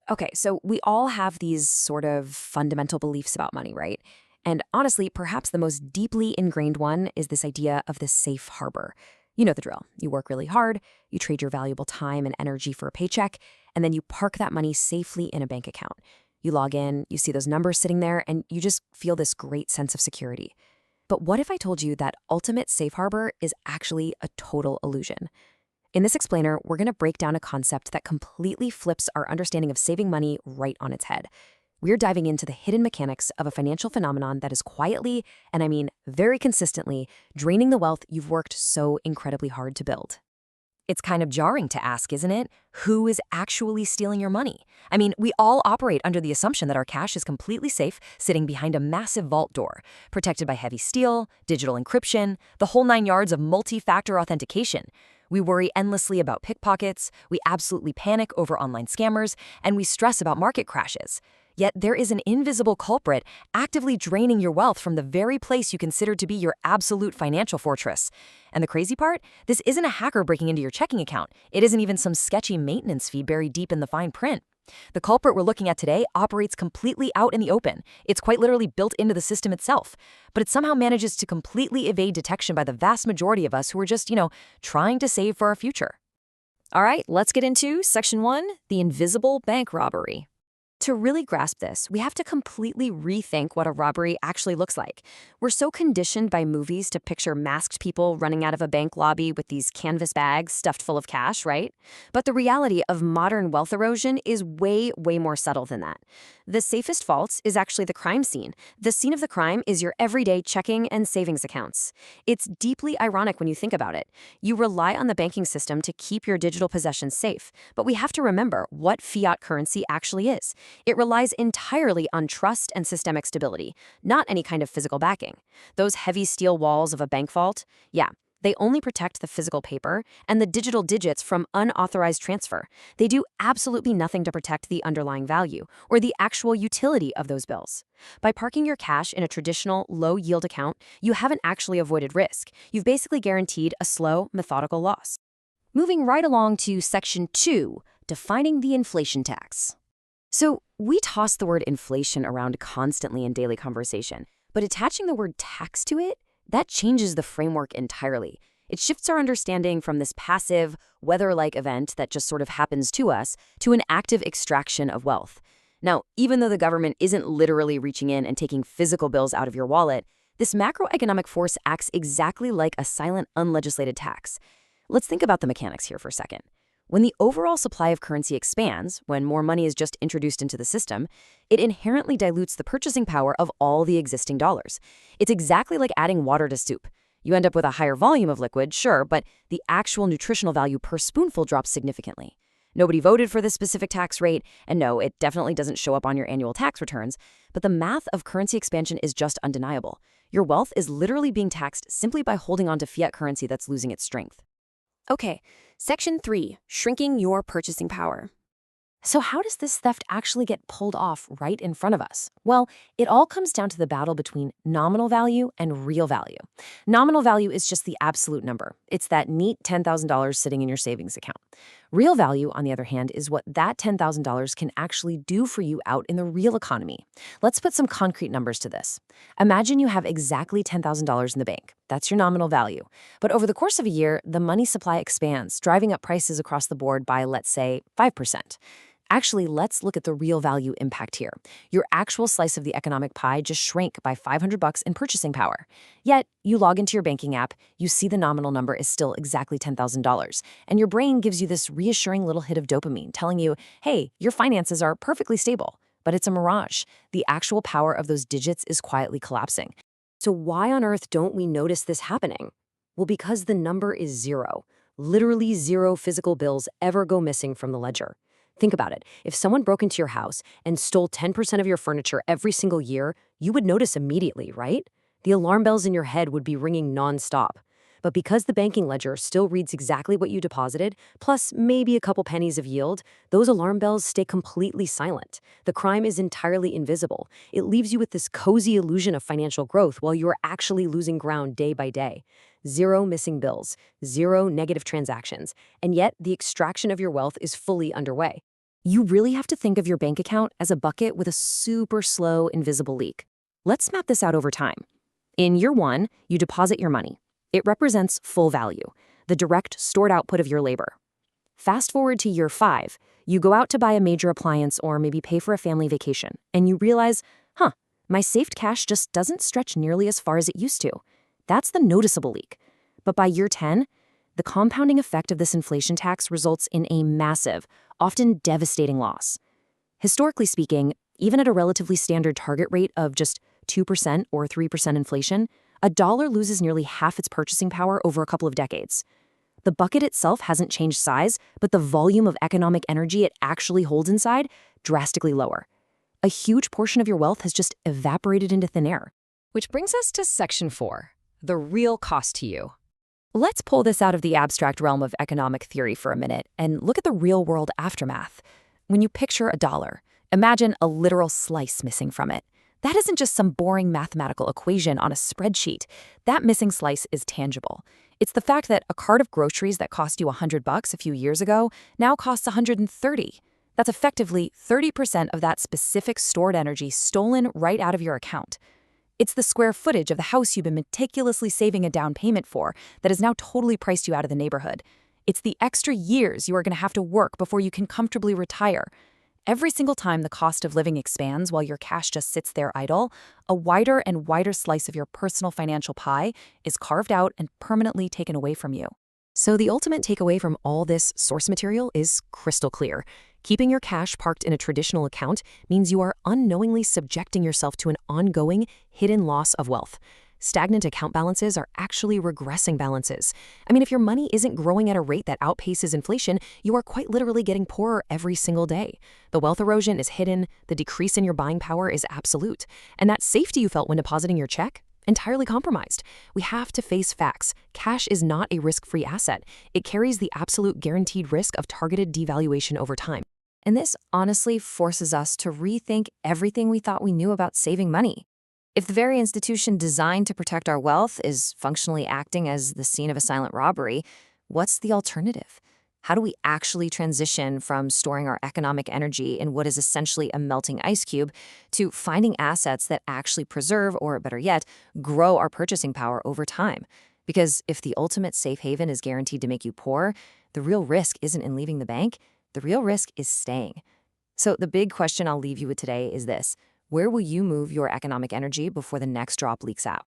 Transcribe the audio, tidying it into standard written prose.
Okay, so we all have these sort of fundamental beliefs about money, right? And honestly, perhaps the most deeply ingrained one is this idea of the safe harbor. You know the drill. You work really hard, you trade your valuable time and energy for a paycheck, and then you park that money safely in a bank account. You log in, you see those numbers sitting there, and you just feel this great sense of security. But what if I told you that ultimate safe harbor is actually a total illusion? In this explainer, we're going to break down a concept that completely flips our understanding of saving money right on its head. We're diving into the hidden mechanics of a financial phenomenon that is quietly, and I mean very consistently, draining the wealth you've worked so incredibly hard to build. It's kind of jarring to ask, isn't it? Who is actually stealing your money? I mean, we all operate under the assumption that our cash is completely safe, sitting behind a massive vault door, protected by heavy steel, digital encryption, the whole 9 yards of multi-factor authentication. We worry endlessly about pickpockets, we absolutely panic over online scammers, and we stress about market crashes. Yet there is an invisible culprit actively draining your wealth from the very place you consider to be your absolute financial fortress. And the crazy part? This isn't a hacker breaking into your checking account. It isn't even some sketchy maintenance fee buried deep in the fine print. The culprit we're looking at today operates completely out in the open. It's quite literally built into the system itself. But it somehow manages to completely evade detection by the vast majority of us who are just, trying to save for our future. All right, let's get into Section 1, the invisible bank robbery. To really grasp this, we have to completely rethink what a robbery actually looks like. We're so conditioned by movies to picture masked people running out of a bank lobby with these canvas bags stuffed full of cash, right? But the reality of modern wealth erosion is way, way more subtle than that. The safest vaults is actually the crime scene. The scene of the crime is your everyday checking and savings accounts. It's deeply ironic when you think about it. You rely on the banking system to keep your digital possessions safe, but we have to remember what fiat currency actually is. It relies entirely on trust and systemic stability, not any kind of physical backing. Those heavy steel walls of a bank vault, yeah, they only protect the physical paper and the digital digits from unauthorized transfer. They do absolutely nothing to protect the underlying value or the actual utility of those bills. By parking your cash in a traditional low-yield account, you haven't actually avoided risk. You've basically guaranteed a slow, methodical loss. Moving right along to Section 2, defining the inflation tax. So we toss the word inflation around constantly in daily conversation, but attaching the word tax to it, that changes the framework entirely. It shifts our understanding from this passive, weather-like event that just sort of happens to us to an active extraction of wealth. Now, even though the government isn't literally reaching in and taking physical bills out of your wallet, this macroeconomic force acts exactly like a silent, unlegislated tax. Let's think about the mechanics here for a second. When the overall supply of currency expands, when more money is just introduced into the system, it inherently dilutes the purchasing power of all the existing dollars. It's exactly like adding water to soup. You end up with a higher volume of liquid, sure, but the actual nutritional value per spoonful drops significantly. Nobody voted for this specific tax rate, and no, it definitely doesn't show up on your annual tax returns, but the math of currency expansion is just undeniable. Your wealth is literally being taxed simply by holding on to fiat currency that's losing its strength. Okay, Section 3, shrinking your purchasing power. So how does this theft actually get pulled off right in front of us? Well, it all comes down to the battle between nominal value and real value. Nominal value is just the absolute number. It's that neat $10,000 sitting in your savings account. Real value, on the other hand, is what that $10,000 can actually do for you out in the real economy. Let's put some concrete numbers to this. Imagine you have exactly $10,000 in the bank. That's your nominal value. But over the course of a year, the money supply expands, driving up prices across the board by, let's say, 5%. Actually, let's look at the real value impact here. Your actual slice of the economic pie just shrank by $500 in purchasing power. Yet, you log into your banking app, you see the nominal number is still exactly $10,000, and your brain gives you this reassuring little hit of dopamine telling you, hey, your finances are perfectly stable. But it's a mirage. The actual power of those digits is quietly collapsing. So why on earth don't we notice this happening? Well, because the number is zero. Literally zero physical bills ever go missing from the ledger. Think about it. If someone broke into your house and stole 10% of your furniture every single year, you would notice immediately, right? The alarm bells in your head would be ringing nonstop. But because the banking ledger still reads exactly what you deposited, plus maybe a couple pennies of yield, those alarm bells stay completely silent. The crime is entirely invisible. It leaves you with this cozy illusion of financial growth while you are actually losing ground day by day. Zero missing bills, zero negative transactions, and yet the extraction of your wealth is fully underway. You really have to think of your bank account as a bucket with a super slow, invisible leak. Let's map this out over time. In year 1, you deposit your money. It represents full value, the direct stored output of your labor. Fast forward to year 5, you go out to buy a major appliance or maybe pay for a family vacation, and you realize, my saved cash just doesn't stretch nearly as far as it used to. That's the noticeable leak. But by year 10, the compounding effect of this inflation tax results in a massive, often devastating loss. Historically speaking, even at a relatively standard target rate of just 2% or 3% inflation, a dollar loses nearly half its purchasing power over a couple of decades. The bucket itself hasn't changed size, but the volume of economic energy it actually holds inside drastically lower. A huge portion of your wealth has just evaporated into thin air. Which brings us to Section 4, the real cost to you. Let's pull this out of the abstract realm of economic theory for a minute and look at the real-world aftermath. When you picture a dollar, imagine a literal slice missing from it. That isn't just some boring mathematical equation on a spreadsheet. That missing slice is tangible. It's the fact that a cart of groceries that cost you $100 a few years ago now costs $130. That's effectively 30% of that specific stored energy stolen right out of your account. It's the square footage of the house you've been meticulously saving a down payment for that has now totally priced you out of the neighborhood. It's the extra years you are going to have to work before you can comfortably retire. Every single time the cost of living expands while your cash just sits there idle, a wider and wider slice of your personal financial pie is carved out and permanently taken away from you. So the ultimate takeaway from all this source material is crystal clear. Keeping your cash parked in a traditional account means you are unknowingly subjecting yourself to an ongoing, hidden loss of wealth. Stagnant account balances are actually regressing balances. I mean, if your money isn't growing at a rate that outpaces inflation, you are quite literally getting poorer every single day. The wealth erosion is hidden, the decrease in your buying power is absolute, and that safety you felt when depositing your check, entirely compromised. We have to face facts. Cash is not a risk-free asset. It carries the absolute guaranteed risk of targeted devaluation over time. And this honestly forces us to rethink everything we thought we knew about saving money. If the very institution designed to protect our wealth is functionally acting as the scene of a silent robbery, what's the alternative? How do we actually transition from storing our economic energy in what is essentially a melting ice cube to finding assets that actually preserve, or better yet, grow our purchasing power over time? Because if the ultimate safe haven is guaranteed to make you poor, the real risk isn't in leaving the bank. The real risk is staying. So the big question I'll leave you with today is this: where will you move your economic energy before the next drop leaks out?